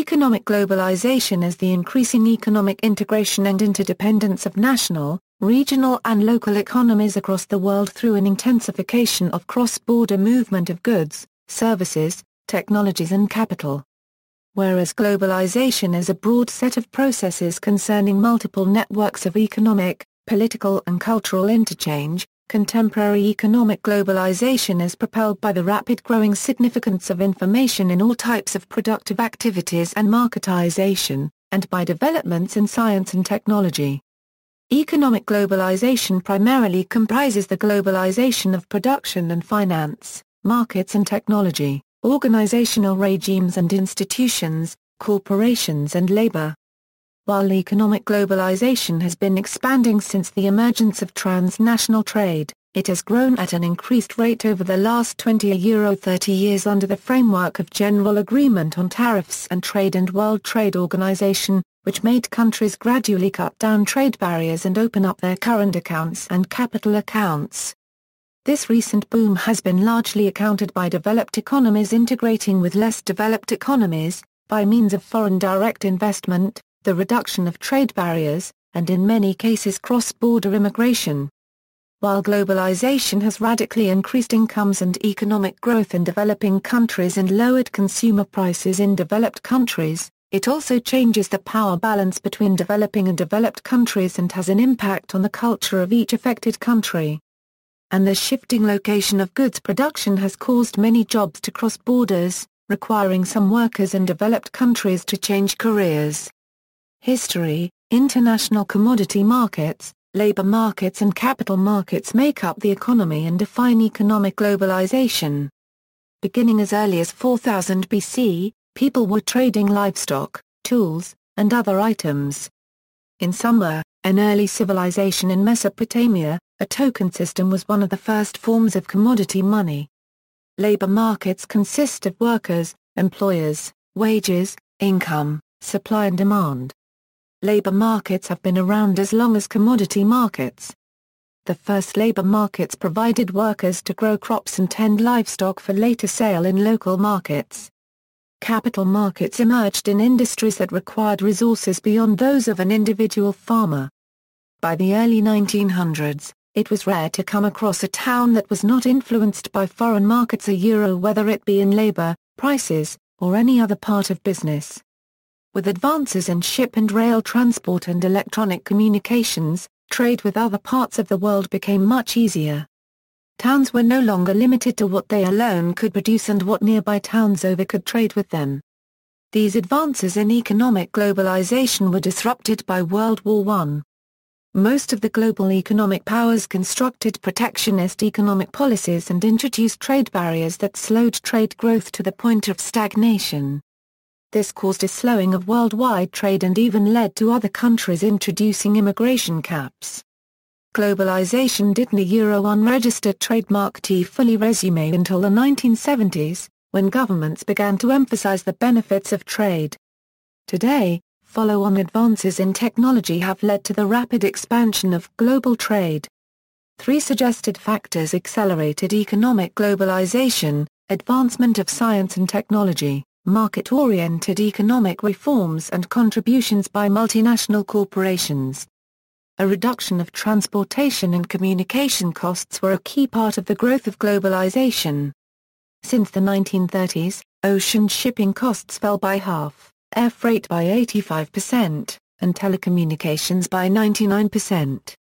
Economic globalization is the increasing economic integration and interdependence of national, regional and local economies across the world through an intensification of cross-border movement of goods, services, technologies and capital. Whereas globalization is a broad set of processes concerning multiple networks of economic, political and cultural interchange, contemporary economic globalization is propelled by the rapid growing significance of information in all types of productive activities and marketization, and by developments in science and technology. Economic globalization primarily comprises the globalization of production and finance, markets and technology, organizational regimes and institutions, corporations and labor. While economic globalization has been expanding since the emergence of transnational trade, it has grown at an increased rate over the last 30 years under the framework of General Agreement on Tariffs and Trade and World Trade Organization, which made countries gradually cut down trade barriers and open up their current accounts and capital accounts. This recent boom has been largely accounted by developed economies integrating with less developed economies, by means of foreign direct investment, the reduction of trade barriers, and in many cases cross-border immigration. While globalization has radically increased incomes and economic growth in developing countries and lowered consumer prices in developed countries, it also changes the power balance between developing and developed countries and has an impact on the culture of each affected country. And the shifting location of goods production has caused many jobs to cross borders, requiring some workers in developed countries to change careers. History, international commodity markets, labor markets and capital markets make up the economy and define economic globalization. Beginning as early as 4000 BC, people were trading livestock, tools, and other items. In Sumer, an early civilization in Mesopotamia, a token system was one of the first forms of commodity money. Labor markets consist of workers, employers, wages, income, supply and demand. Labor markets have been around as long as commodity markets. The first labor markets provided workers to grow crops and tend livestock for later sale in local markets. Capital markets emerged in industries that required resources beyond those of an individual farmer. By the early 1900s, it was rare to come across a town that was not influenced by foreign markets whether it be in labor, prices, or any other part of business. With advances in ship and rail transport and electronic communications, trade with other parts of the world became much easier. Towns were no longer limited to what they alone could produce and what nearby towns over could trade with them. These advances in economic globalization were disrupted by World War I. Most of the global economic powers constructed protectionist economic policies and introduced trade barriers that slowed trade growth to the point of stagnation. This caused a slowing of worldwide trade and even led to other countries introducing immigration caps. Globalization didn't unregistered trademark T fully resume until the 1970s, when governments began to emphasize the benefits of trade. Today, follow-on advances in technology have led to the rapid expansion of global trade. 3 suggested factors accelerated economic globalization: advancement of science and technology, market-oriented economic reforms and contributions by multinational corporations. A reduction of transportation and communication costs were a key part of the growth of globalization. Since the 1930s, ocean shipping costs fell by half, air freight by 85%, and telecommunications by 99%.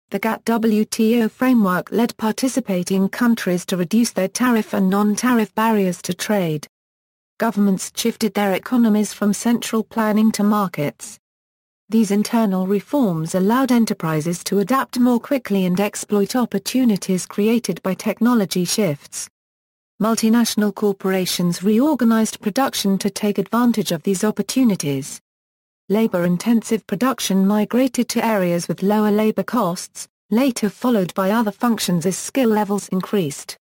The GATT-WTO framework led participating countries to reduce their tariff and non-tariff barriers to trade. Governments shifted their economies from central planning to markets. These internal reforms allowed enterprises to adapt more quickly and exploit opportunities created by technology shifts. Multinational corporations reorganized production to take advantage of these opportunities. Labor-intensive production migrated to areas with lower labor costs, later followed by other functions as skill levels increased.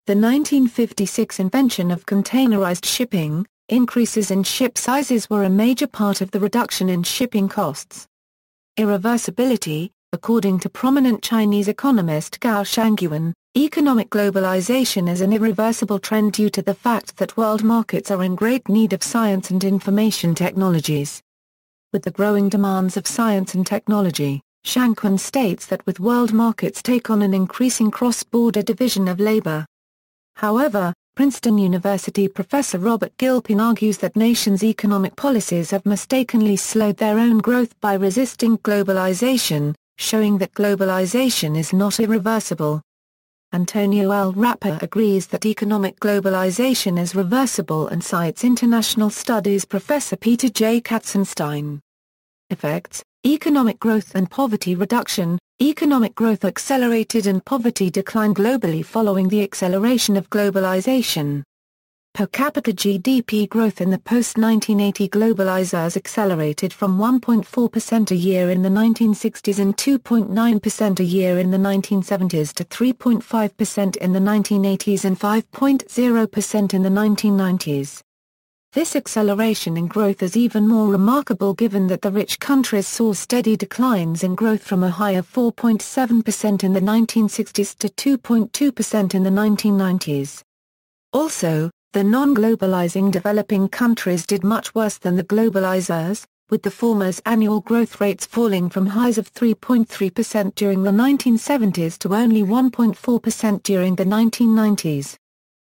The 1956 invention of containerized shipping, increases in ship sizes were a major part of the reduction in shipping costs. Irreversibility, according to prominent Chinese economist Gao Shangyuan, Economic globalization is an irreversible trend due to the fact that world markets are in great need of science and information technologies. With the growing demands of science and technology, Shankwan states that with world markets take on an increasing cross-border division of labor. However, Princeton University professor Robert Gilpin argues that nations' economic policies have mistakenly slowed their own growth by resisting globalization, showing that globalization is not irreversible. Antonio L. Rapper agrees that economic globalization is reversible and cites international studies professor Peter J. Katzenstein. Effects: economic growth and poverty reduction. Economic growth accelerated and poverty declined globally following the acceleration of globalization. Per capita GDP growth in the post-1980 globalizers accelerated from 1.4% a year in the 1960s and 2.9% a year in the 1970s to 3.5% in the 1980s and 5.0% in the 1990s. This acceleration in growth is even more remarkable given that the rich countries saw steady declines in growth from a high of 4.7% in the 1960s to 2.2% in the 1990s. Also, the non-globalizing developing countries did much worse than the globalizers, with the former's annual growth rates falling from highs of 3.3% during the 1970s to only 1.4% during the 1990s.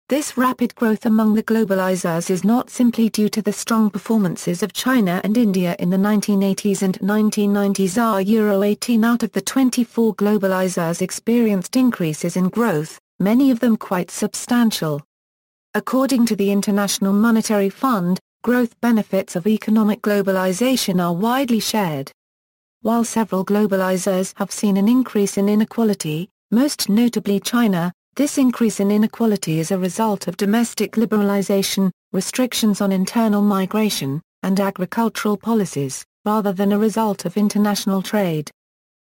This rapid growth among the globalizers is not simply due to the strong performances of China and India in the 1980s and 1990s. 18 out of the 24 globalizers experienced increases in growth, many of them quite substantial. According to the International Monetary Fund, growth benefits of economic globalization are widely shared. While several globalizers have seen an increase in inequality, most notably China, this increase in inequality is a result of domestic liberalization, restrictions on internal migration, and agricultural policies, rather than a result of international trade.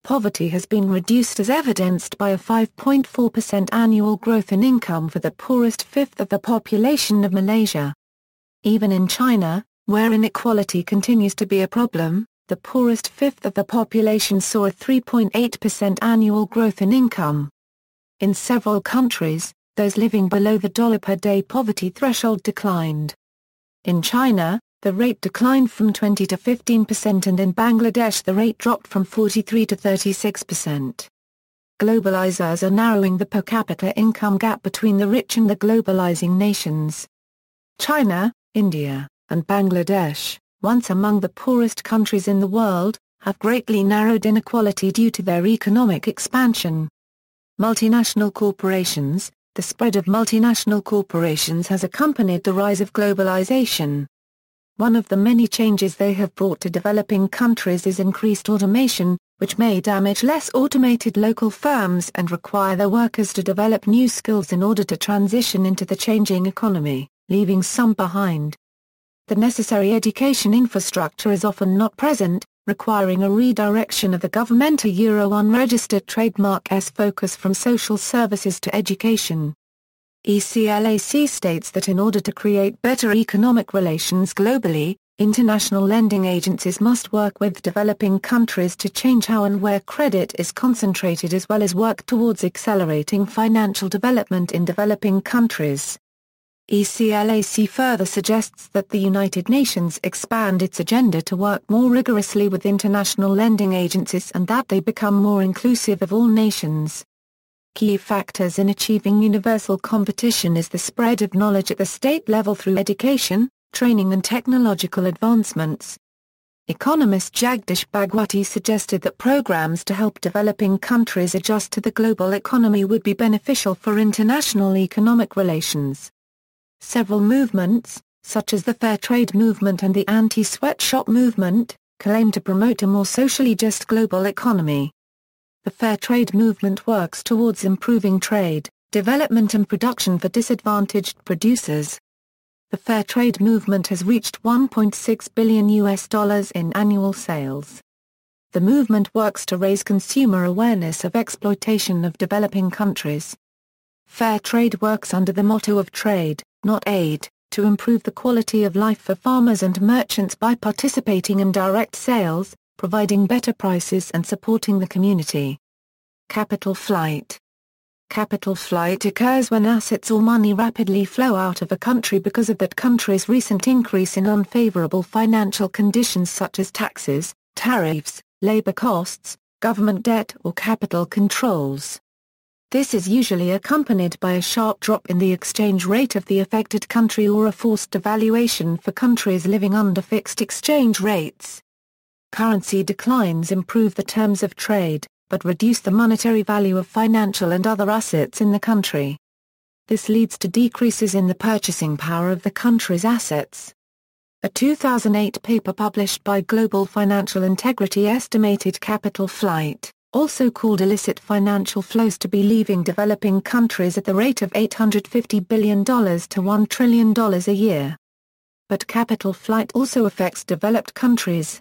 Poverty has been reduced as evidenced by a 5.4% annual growth in income for the poorest fifth of the population of Malaysia. Even in China, where inequality continues to be a problem, the poorest fifth of the population saw a 3.8% annual growth in income. In several countries, those living below the $1 per day poverty threshold declined. In China, the rate declined from 20 to 15% and in Bangladesh the rate dropped from 43 to 36%. Globalizers are narrowing the per capita income gap between the rich and the globalizing nations. China, India, and Bangladesh, once among the poorest countries in the world, have greatly narrowed inequality due to their economic expansion. Multinational corporations. The spread of multinational corporations has accompanied the rise of globalization. One of the many changes they have brought to developing countries is increased automation, which may damage less automated local firms and require their workers to develop new skills in order to transition into the changing economy, leaving some behind. The necessary education infrastructure is often not present, requiring a redirection of the government unregistered trademark's focus from social services to education. ECLAC states that in order to create better economic relations globally, international lending agencies must work with developing countries to change how and where credit is concentrated as well as work towards accelerating financial development in developing countries. ECLAC further suggests that the United Nations expand its agenda to work more rigorously with international lending agencies and that they become more inclusive of all nations. Key factors in achieving universal competition is the spread of knowledge at the state level through education, training and technological advancements. Economist Jagdish Bhagwati suggested that programs to help developing countries adjust to the global economy would be beneficial for international economic relations. Several movements, such as the Fair Trade movement and the Anti-Sweatshop movement, claim to promote a more socially just global economy. The Fair Trade movement works towards improving trade, development and production for disadvantaged producers. The Fair Trade movement has reached $1.6 billion in annual sales. The movement works to raise consumer awareness of exploitation of developing countries. Fair trade works under the motto of trade, not aid, to improve the quality of life for farmers and merchants by participating in direct sales, providing better prices and supporting the community. Capital flight. Capital flight occurs when assets or money rapidly flow out of a country because of that country's recent increase in unfavorable financial conditions such as taxes, tariffs, labor costs, government debt or capital controls. This is usually accompanied by a sharp drop in the exchange rate of the affected country or a forced devaluation for countries living under fixed exchange rates. Currency declines improve the terms of trade, but reduce the monetary value of financial and other assets in the country. This leads to decreases in the purchasing power of the country's assets. A 2008 paper published by Global Financial Integrity estimated capital flight, also called illicit financial flows, to be leaving developing countries at the rate of $850 billion to $1 trillion a year. But capital flight also affects developed countries.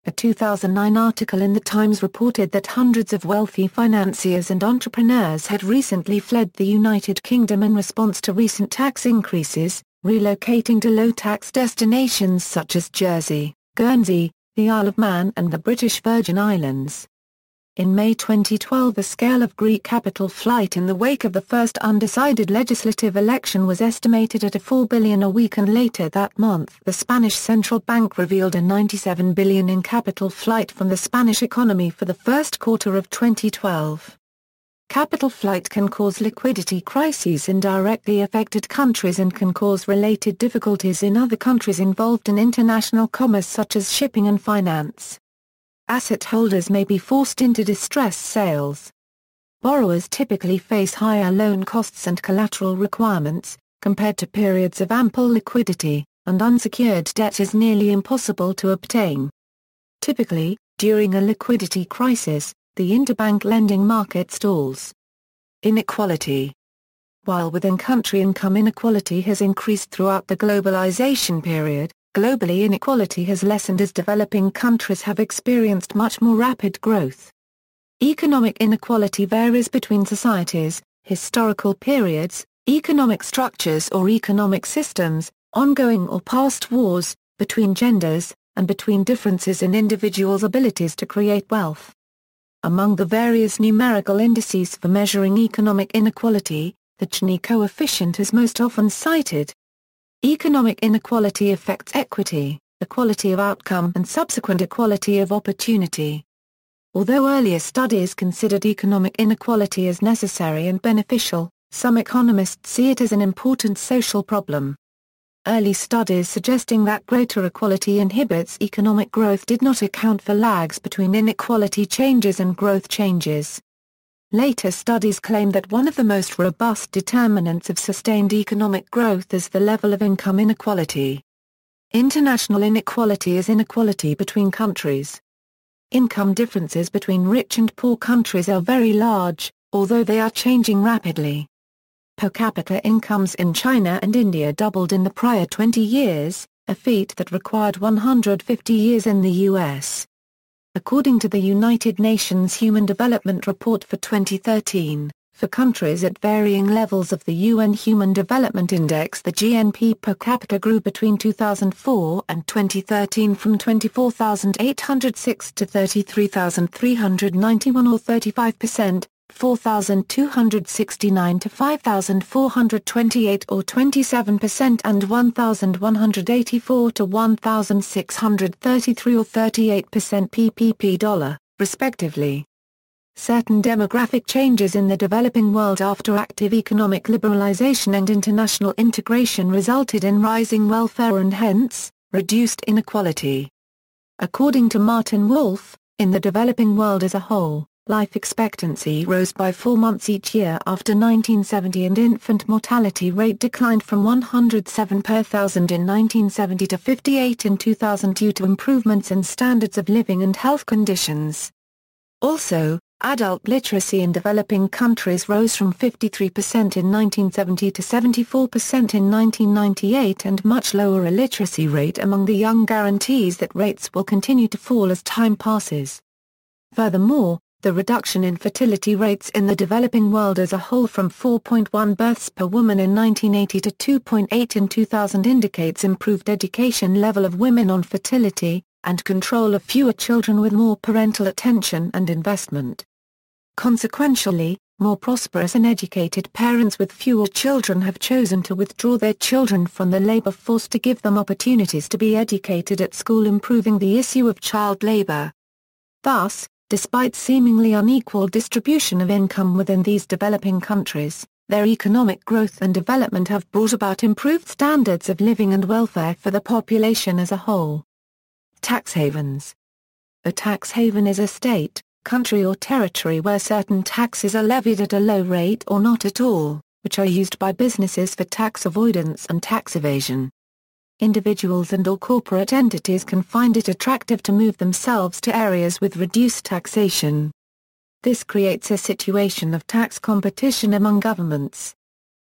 A 2009 article in The Times reported that hundreds of wealthy financiers and entrepreneurs had recently fled the United Kingdom in response to recent tax increases, relocating to low-tax destinations such as Jersey, Guernsey, the Isle of Man and the British Virgin Islands. In May 2012, the scale of Greek capital flight in the wake of the first undecided legislative election was estimated at $4 billion a week, and later that month the Spanish Central Bank revealed a $97 billion in capital flight from the Spanish economy for the first quarter of 2012. Capital flight can cause liquidity crises in directly affected countries and can cause related difficulties in other countries involved in international commerce such as shipping and finance. Asset holders may be forced into distressed sales. Borrowers typically face higher loan costs and collateral requirements, compared to periods of ample liquidity, and unsecured debt is nearly impossible to obtain. Typically, during a liquidity crisis, the interbank lending market stalls. Inequality. While within-country income inequality has increased throughout the globalization period, globally inequality has lessened as developing countries have experienced much more rapid growth. Economic inequality varies between societies, historical periods, economic structures or economic systems, ongoing or past wars, between genders, and between differences in individuals' abilities to create wealth. Among the various numerical indices for measuring economic inequality, the Gini coefficient is most often cited. Economic inequality affects equity, equality of outcome and subsequent equality of opportunity. Although earlier studies considered economic inequality as necessary and beneficial, some economists see it as an important social problem. Early studies suggesting that greater equality inhibits economic growth did not account for lags between inequality changes and growth changes. Later studies claim that one of the most robust determinants of sustained economic growth is the level of income inequality. International inequality is inequality between countries. Income differences between rich and poor countries are very large, although they are changing rapidly. Per capita incomes in China and India doubled in the prior 20 years, a feat that required 150 years in the U.S. According to the United Nations Human Development Report for 2013, for countries at varying levels of the UN Human Development Index, the GNP per capita grew between 2004 and 2013 from 24,806 to 33,391 or 35%, 4,269 to 5,428 or 27% and 1,184 to 1,633 or 38% PPP, respectively. Certain demographic changes in the developing world after active economic liberalization and international integration resulted in rising welfare and hence, reduced inequality. According to Martin Wolf, in the developing world as a whole, life expectancy rose by 4 months each year after 1970 and infant mortality rate declined from 107 per thousand in 1970 to 58 in 2000 due to improvements in standards of living and health conditions. Also, adult literacy in developing countries rose from 53% in 1970 to 74% in 1998, and much lower illiteracy rate among the young guarantees that rates will continue to fall as time passes. Furthermore, the reduction in fertility rates in the developing world as a whole from 4.1 births per woman in 1980 to 2.8 in 2000 indicates improved education level of women on fertility, and control of fewer children with more parental attention and investment. Consequentially, more prosperous and educated parents with fewer children have chosen to withdraw their children from the labor force to give them opportunities to be educated at school, improving the issue of child labor. Thus, despite seemingly unequal distribution of income within these developing countries, their economic growth and development have brought about improved standards of living and welfare for the population as a whole. Tax havens. A tax haven is a state, country or territory where certain taxes are levied at a low rate or not at all, which are used by businesses for tax avoidance and tax evasion. Individuals and/or corporate entities can find it attractive to move themselves to areas with reduced taxation. This creates a situation of tax competition among governments.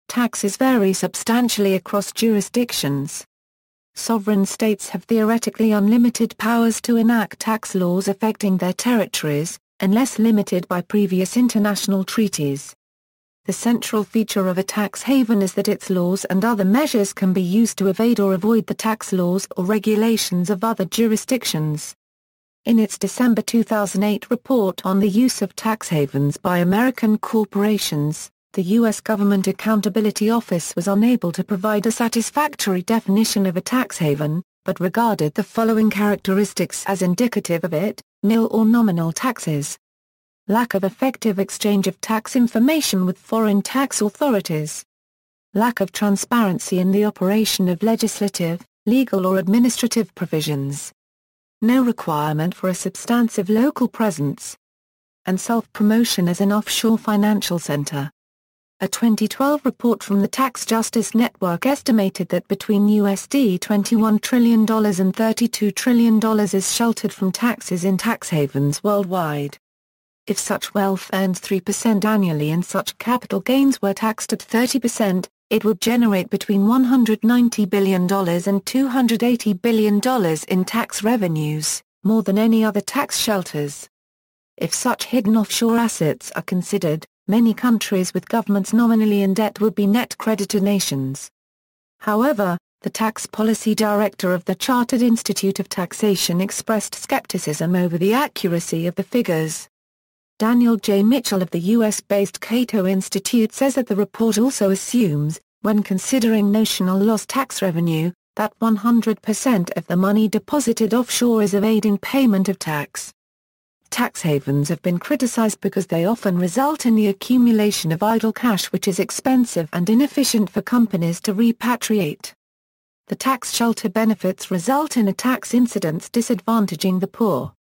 Taxes vary substantially across jurisdictions. Sovereign states have theoretically unlimited powers to enact tax laws affecting their territories, unless limited by previous international treaties. The central feature of a tax haven is that its laws and other measures can be used to evade or avoid the tax laws or regulations of other jurisdictions. In its December 2008 report on the use of tax havens by American corporations, the U.S. Government Accountability Office was unable to provide a satisfactory definition of a tax haven, but regarded the following characteristics as indicative of it: nil or nominal taxes. Lack of effective exchange of tax information with foreign tax authorities. Lack of transparency in the operation of legislative, legal or administrative provisions. No requirement for a substantive local presence. And self-promotion as an offshore financial center. A 2012 report from the Tax Justice Network estimated that between $21 trillion and $32 trillion is sheltered from taxes in tax havens worldwide. If such wealth earns 3% annually and such capital gains were taxed at 30%, it would generate between $190 billion and $280 billion in tax revenues, more than any other tax shelters. If such hidden offshore assets are considered, many countries with governments nominally in debt would be net creditor nations. However, the tax policy director of the Chartered Institute of Taxation expressed skepticism over the accuracy of the figures. Daniel J. Mitchell of the U.S.-based Cato Institute says that the report also assumes, when considering notional lost tax revenue, that 100% of the money deposited offshore is evading payment of tax. Tax havens have been criticized because they often result in the accumulation of idle cash, which is expensive and inefficient for companies to repatriate. The tax shelter benefits result in a tax incidence disadvantaging the poor.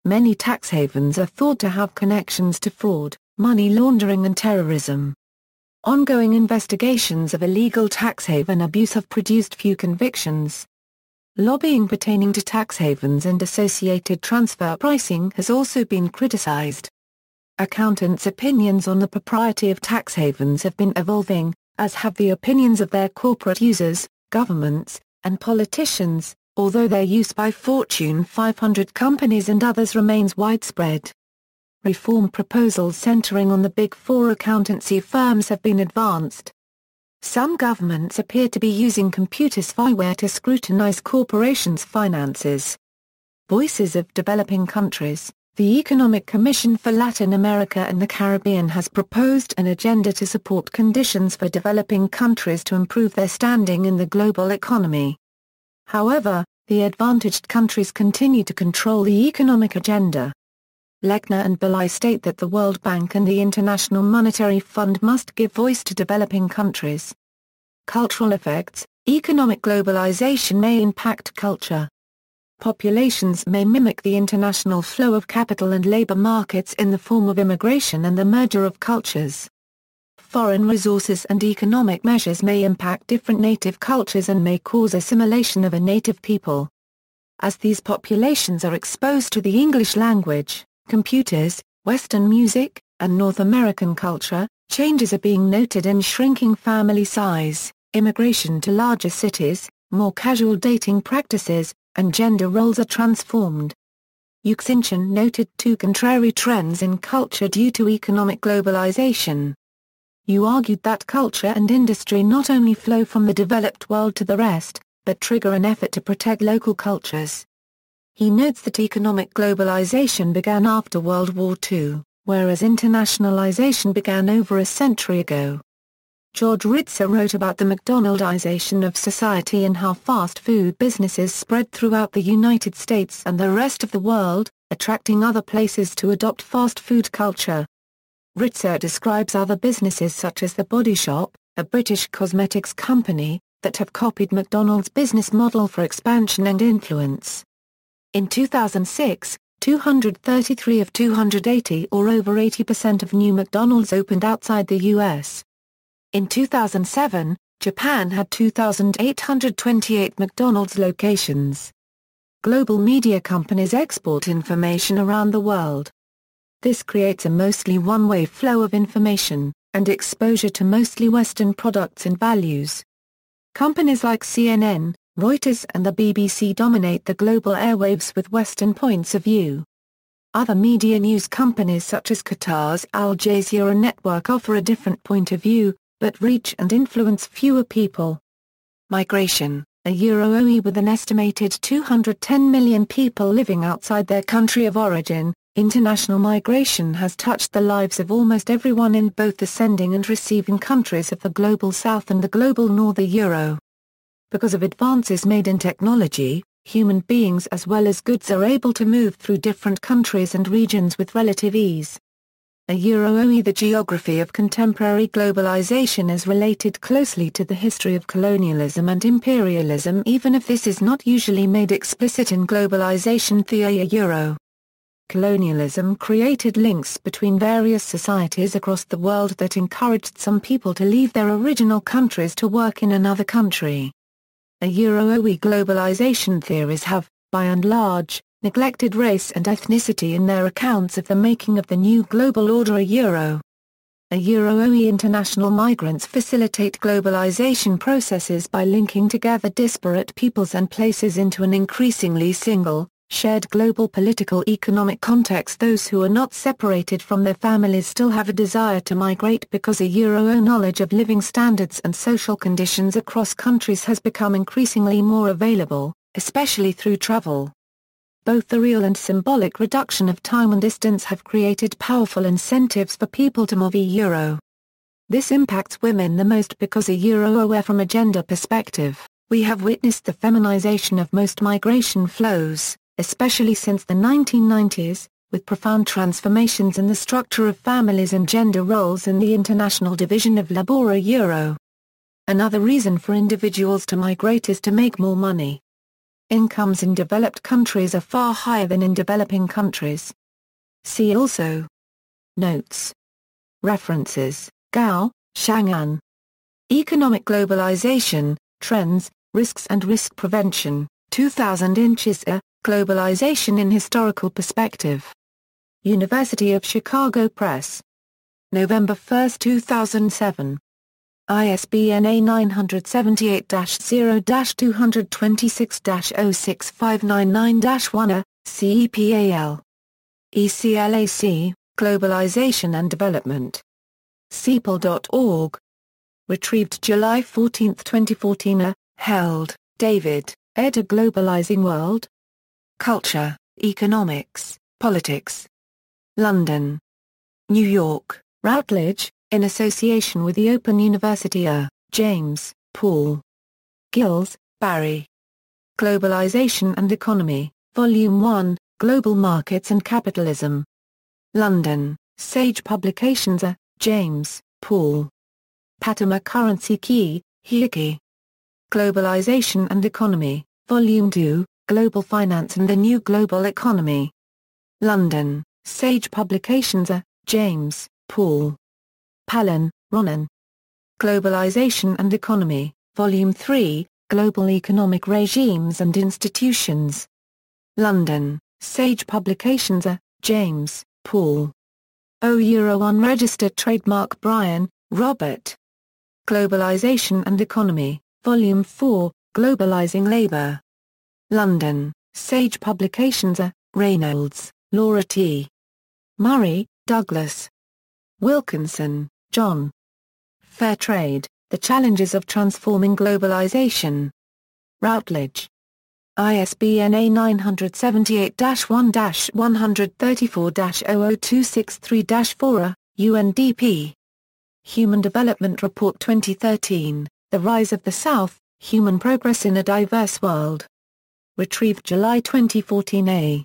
Many tax havens are thought to have connections to fraud, money laundering and terrorism. Ongoing investigations of illegal tax haven abuse have produced few convictions. Lobbying pertaining to tax havens and associated transfer pricing has also been criticized. Accountants' opinions on the propriety of tax havens have been evolving, as have the opinions of their corporate users, governments, and politicians, although their use by Fortune 500 companies and others remains widespread. Reform proposals centering on the Big Four accountancy firms have been advanced. Some governments appear to be using computer spyware to scrutinize corporations' finances. Voices of Developing Countries, the Economic Commission for Latin America and the Caribbean has proposed an agenda to support conditions for developing countries to improve their standing in the global economy. However, the advantaged countries continue to control the economic agenda. Lechner and Belay state that the World Bank and the International Monetary Fund must give voice to developing countries. Cultural effects. Economic globalization may impact culture. Populations may mimic the international flow of capital and labor markets in the form of immigration and the merger of cultures. Foreign resources and economic measures may impact different native cultures and may cause assimilation of a native people. As these populations are exposed to the English language, computers, Western music, and North American culture, changes are being noted in shrinking family size, immigration to larger cities, more casual dating practices, and gender roles are transformed. Yuxinchen noted two contrary trends in culture due to economic globalization. Yu argued that culture and industry not only flow from the developed world to the rest, but trigger an effort to protect local cultures. He notes that economic globalization began after World War II, whereas internationalization began over a century ago. George Ritzer wrote about the McDonaldization of society and how fast food businesses spread throughout the United States and the rest of the world, attracting other places to adopt fast food culture. Ritzer describes other businesses such as The Body Shop, a British cosmetics company, that have copied McDonald's business model for expansion and influence. In 2006, 233 of 280 or over 80% of new McDonald's opened outside the U.S. In 2007, Japan had 2,828 McDonald's locations. Global media companies export information around the world. This creates a mostly one-way flow of information, and exposure to mostly Western products and values. Companies like CNN, Reuters and the BBC dominate the global airwaves with Western points of view. Other media news companies such as Qatar's Al Jazeera network offer a different point of view, but reach and influence fewer people. Migration, a Euro-OE with an estimated 210 million people living outside their country of origin, international migration has touched the lives of almost everyone in both the sending and receiving countries of the Global South and the Global North Euro. Because of advances made in technology, human beings as well as goods are able to move through different countries and regions with relative ease. A Euro-OE. The geography of contemporary globalization is related closely to the history of colonialism and imperialism, even if this is not usually made explicit in globalization theory. Euro. Colonialism created links between various societies across the world that encouraged some people to leave their original countries to work in another country. A Euro-OE. Globalization theories have, by and large, neglected race and ethnicity in their accounts of the making of the new global order. A Euro-OE. International migrants facilitate globalization processes by linking together disparate peoples and places into an increasingly single, shared global political economic context. Those who are not separated from their families still have a desire to migrate because a Euro-OE knowledge of living standards and social conditions across countries has become increasingly more available, especially through travel. Both the real and symbolic reduction of time and distance have created powerful incentives for people to move Euro. This impacts women the most because a Euro. From a gender perspective, we have witnessed the feminization of most migration flows, especially since the 1990s, with profound transformations in the structure of families and gender roles in the international division of labor. Euro. Another reason for individuals to migrate is to make more money. Incomes in developed countries are far higher than in developing countries. See also. Notes. References: Gao, Chang'an. Economic Globalization, Trends, Risks and Risk Prevention, 2000. Inches A, Globalization in Historical Perspective. University of Chicago Press. November 1, 2007. ISBN A978-0-226-06599-1 CEPAL. ECLAC, Globalization and Development. CEPAL.org. Retrieved July 14, 2014. Held, David, ed. A Globalizing World? Culture, Economics, Politics. London. New York, Routledge, in association with the Open University. James, Paul. Gills, Barry. Globalization and Economy, Volume 1, Global Markets and Capitalism. London, Sage Publications. James, Paul. Patama Currency Key, Hiiki. Globalization and Economy, Volume 2, Global Finance and the New Global Economy. London, Sage Publications. James, Paul. Palin, Ronan. Globalization and Economy, Volume 3, Global Economic Regimes and Institutions. London, Sage Publications. James, Paul. Euro Unregistered Trademark. Bryan, Robert. Globalization and Economy, Volume 4, Globalizing Labor. London, Sage Publications. Reynolds, Laura T. Murray, Douglas. Wilkinson, John. Fair Trade, The Challenges of Transforming Globalization. Routledge. ISBN A978-1-134-00263-4, UNDP. Human Development Report 2013, The Rise of the South, Human Progress in a Diverse World. Retrieved July 2014.